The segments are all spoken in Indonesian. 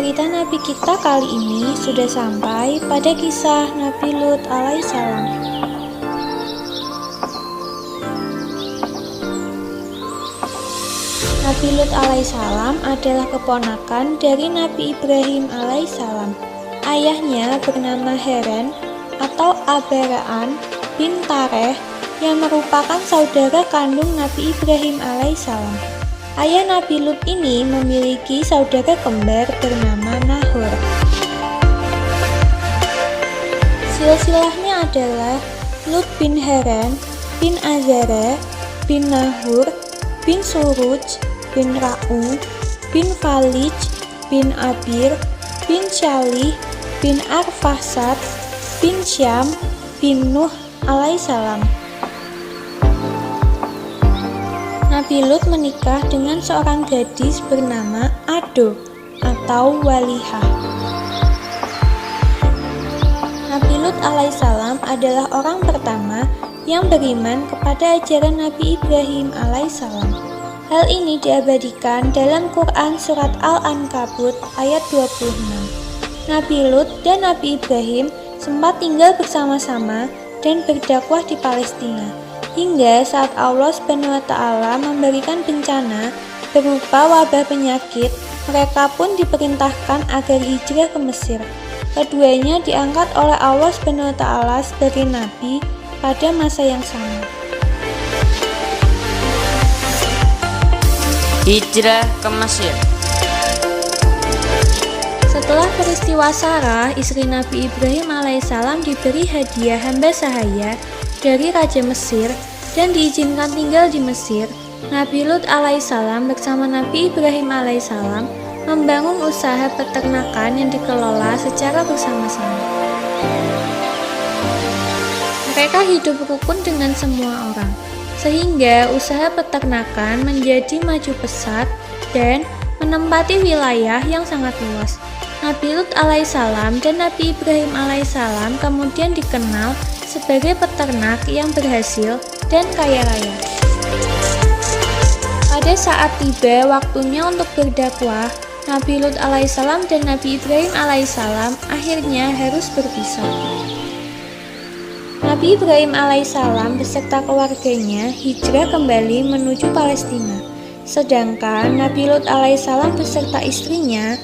cerita Nabi kita kali ini sudah sampai pada kisah Nabi Lut alaihissalam. Nabi Lut alaihissalam adalah keponakan dari Nabi Ibrahim alaihissalam. Ayahnya bernama Haran atau Abraham bin Tareh yang merupakan saudara kandung Nabi Ibrahim alaihissalam. Ayah Nabi Lut ini memiliki saudara kembar bernama Nahor. Silsilahnya adalah Lut bin Haran, bin Azara, bin Nahur, bin Suruj, bin Ra'u, bin Falij, bin Abir, bin Syalih, bin Arfaksad, bin Syam, bin Nuh alaihissalam. Nabi Lut menikah dengan seorang gadis bernama Ado atau Walihah. Nabi Lut alaihissalam adalah orang pertama yang beriman kepada ajaran Nabi Ibrahim alaihissalam. Hal ini diabadikan dalam Quran Surat Al-Ankabut ayat 26. Nabi Lut dan Nabi Ibrahim sempat tinggal bersama-sama dan berdakwah di Palestina, hingga saat Allah SWT memberikan bencana berupa wabah penyakit, mereka pun diperintahkan agar hijrah ke Mesir. Keduanya diangkat oleh Allah SWT sebagai nabi pada masa yang sama. Hijrah ke Mesir. Setelah peristiwa Sarah, istri Nabi Ibrahim alaihissalam diberi hadiah hamba sahaya dari Raja Mesir dan diizinkan tinggal di Mesir, Nabi Lut alaihissalam bersama Nabi Ibrahim alaihissalam membangun usaha peternakan yang dikelola secara bersama-sama. Mereka hidup rukun dengan semua orang, sehingga usaha peternakan menjadi maju pesat dan menempati wilayah yang sangat luas. Nabi Lut alaihissalam dan Nabi Ibrahim alaihissalam kemudian dikenal sebagai peternak yang berhasil dan kaya raya. Pada saat tiba waktunya untuk berdakwah, Nabi Lut alaihissalam dan Nabi Ibrahim alaihissalam akhirnya harus berpisah. Nabi Ibrahim alaihissalam beserta keluarganya hijrah kembali menuju Palestina, sedangkan Nabi Lut alaihissalam beserta istrinya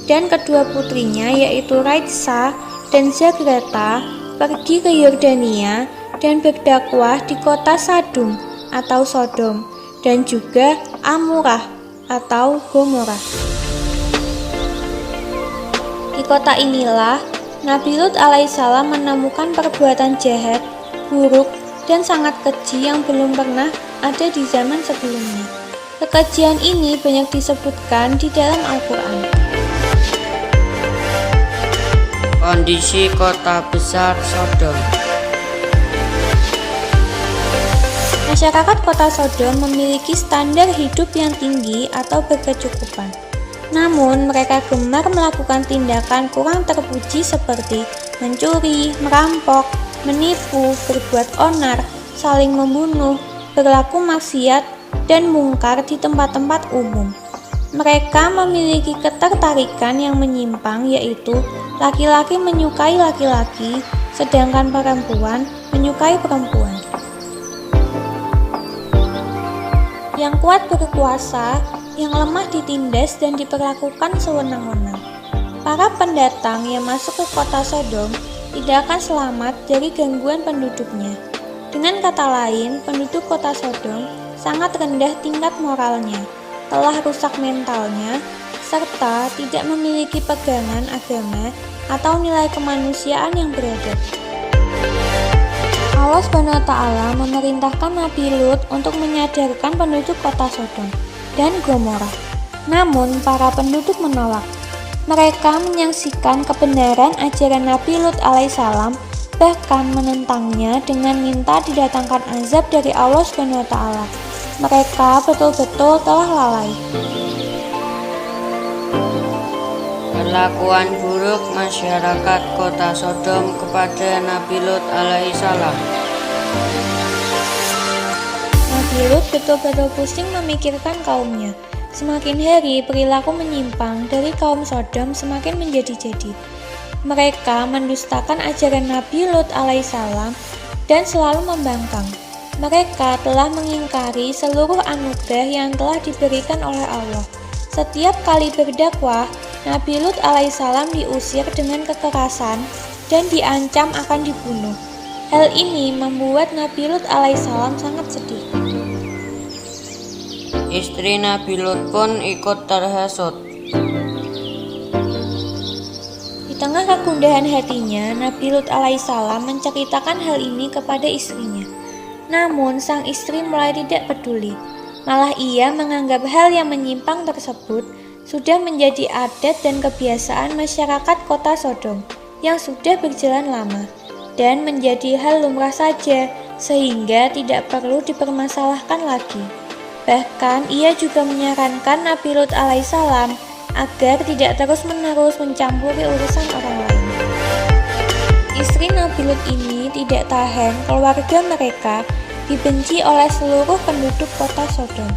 dan kedua putrinya yaitu Raitsah dan Zagrata pergi ke Yordania dan berdakwah di kota Sadum atau Sodom dan juga Amurah atau Gomorrah. Di kota inilah Nabi Lut alaihissalam menemukan perbuatan jahat, buruk, dan sangat keji yang belum pernah ada di zaman sebelumnya. Kekejian ini banyak disebutkan di dalam Al-Quran. Kondisi kota besar Sodom. Masyarakat kota Sodom memiliki standar hidup yang tinggi atau berkecukupan. Namun, mereka gemar melakukan tindakan kurang terpuji seperti mencuri, merampok, menipu, berbuat onar, saling membunuh, berlaku maksiat, dan mungkar di tempat-tempat umum. Mereka memiliki ketertarikan yang menyimpang, yaitu laki-laki menyukai laki-laki, sedangkan perempuan menyukai perempuan. Yang kuat berkuasa, yang lemah ditindas dan diperlakukan sewenang-wenang. Para pendatang yang masuk ke kota Sodom tidak akan selamat dari gangguan penduduknya. Dengan kata lain, penduduk kota Sodom sangat rendah tingkat moralnya, telah rusak mentalnya, serta tidak memiliki pegangan agama atau nilai kemanusiaan yang beradab. Allah SWT memerintahkan Nabi Lut untuk menyadarkan penduduk kota Sodom dan Gomorrah. Namun, para penduduk menolak. Mereka menyaksikan kebenaran ajaran Nabi Lut alaihissalam, bahkan menentangnya dengan minta didatangkan azab dari Allah SWT. Mereka betul-betul telah lalai. Perlakuan buruk masyarakat kota Sodom kepada Nabi Lut alaihissalam. Nabi Lut betul-betul pusing memikirkan kaumnya. Semakin hari, perilaku menyimpang dari kaum Sodom semakin menjadi-jadi. Mereka mendustakan ajaran Nabi Lut alaihissalam dan selalu membangkang. Mereka telah mengingkari seluruh anugerah yang telah diberikan oleh Allah. Setiap kali berdakwah, Nabi Lut alaihissalam diusir dengan kekerasan dan diancam akan dibunuh. Hal ini membuat Nabi Lut alaihissalam sangat sedih. Istri Nabi Lut pun ikut terhasut. Di tengah kegundahan hatinya, Nabi Lut alaihissalam menceritakan hal ini kepada istrinya. Namun sang istri mulai tidak peduli. Malah ia menganggap hal yang menyimpang tersebut sudah menjadi adat dan kebiasaan masyarakat kota Sodom yang sudah berjalan lama dan menjadi hal lumrah saja sehingga tidak perlu dipermasalahkan lagi. Bahkan ia juga menyarankan Nabi Lut alaihissalam agar tidak terus-menerus mencampuri urusan orang lain. Istri Nabi Lut ini tidak tahan keluarga mereka dibenci oleh seluruh penduduk kota Sodom.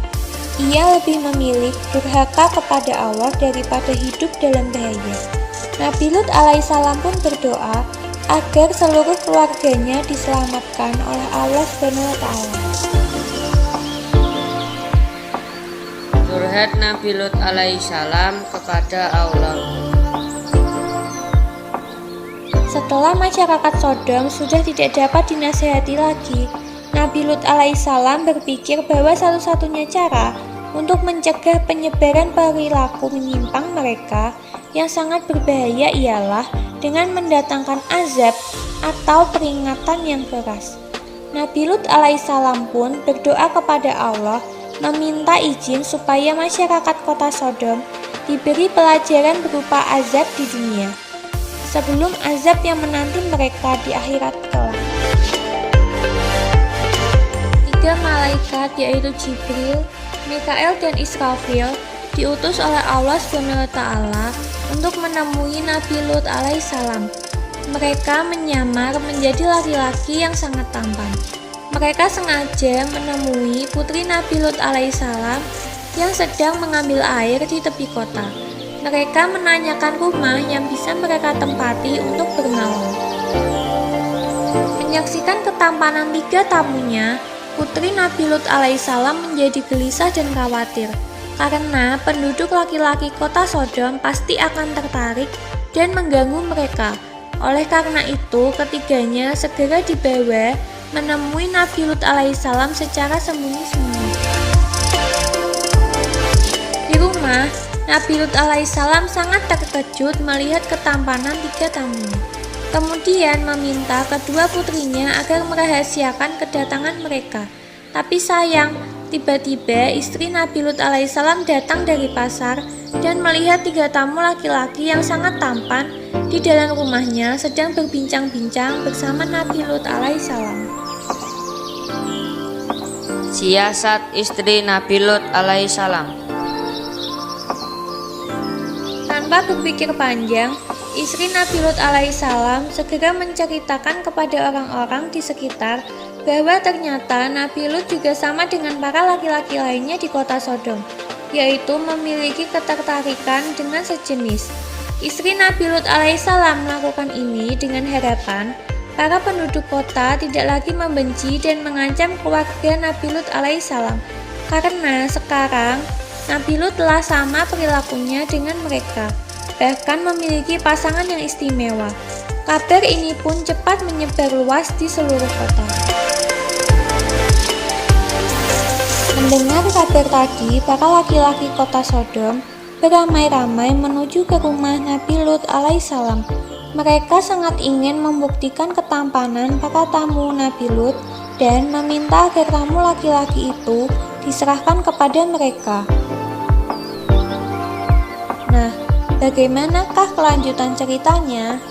Ia lebih memilih durhaka kepada Allah daripada hidup dalam bahaya. Nabi Lut alaihissalam pun berdoa agar seluruh keluarganya diselamatkan oleh Allah SWT. Curhat Nabi Lut alaihissalam kepada Allah. Setelah masyarakat Sodom sudah tidak dapat dinasihati lagi, Nabi Lut alaihissalam berpikir bahwa satu-satunya cara untuk mencegah penyebaran perilaku menyimpang mereka yang sangat berbahaya ialah dengan mendatangkan azab atau peringatan yang keras. Nabi Lut alaihissalam pun berdoa kepada Allah meminta izin supaya masyarakat kota Sodom diberi pelajaran berupa azab di dunia sebelum azab yang menanti mereka di akhirat kelak. 3 malaikat yaitu Jibril, Mikael dan Israfil diutus oleh Allah SWT untuk menemui Nabi Lut alaihissalam. Mereka menyamar menjadi laki-laki yang sangat tampan. Mereka sengaja menemui putri Nabi Lut alaihissalam yang sedang mengambil air di tepi kota. Mereka menanyakan rumah yang bisa mereka tempati untuk bermalam. Menyaksikan ketampanan 3 tamunya, putri Nabi Lut alaihissalam menjadi gelisah dan khawatir karena penduduk laki-laki kota Sodom pasti akan tertarik dan mengganggu mereka. Oleh karena itu, ketiganya segera dibawa menemui Nabi Lut alaihissalam secara sembunyi-sembunyi. Di rumah, Nabi Lut alaihissalam sangat terkejut melihat ketampanan 3 tamunya. Kemudian meminta kedua putrinya agar merahasiakan kedatangan mereka. Tapi sayang, tiba-tiba istri Nabi Lut alaihissalam datang dari pasar dan melihat 3 tamu laki-laki yang sangat tampan di dalam rumahnya sedang berbincang-bincang bersama Nabi Lut alaihissalam. Siasat istri Nabi Lut alaihissalam. Tanpa berpikir panjang, istri Nabi Lut alaihissalam segera menceritakan kepada orang-orang di sekitar bahwa ternyata Nabi Lut juga sama dengan para laki-laki lainnya di kota Sodom, yaitu memiliki ketertarikan dengan sejenis. Istri Nabi Lut alaihissalam melakukan ini dengan harapan para penduduk kota tidak lagi membenci dan mengancam keluarga Nabi Lut alaihissalam, karena sekarang Nabi Lut telah sama perilakunya dengan mereka, bahkan memiliki pasangan yang istimewa. Kabar ini pun cepat menyebar luas di seluruh kota. Mendengar kabar tadi, para laki-laki kota Sodom beramai-ramai menuju ke rumah Nabi Lut alaihissalam. Mereka sangat ingin membuktikan ketampanan para tamu Nabi Lut dan meminta agar tamu laki-laki itu diserahkan kepada mereka. Nah, bagaimanakah kelanjutan ceritanya?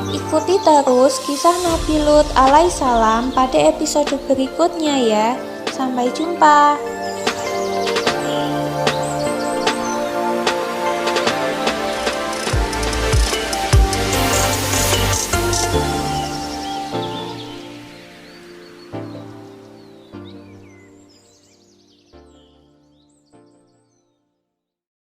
Ikuti terus kisah Nabi Lut alaihissalam pada episode berikutnya ya. Sampai jumpa.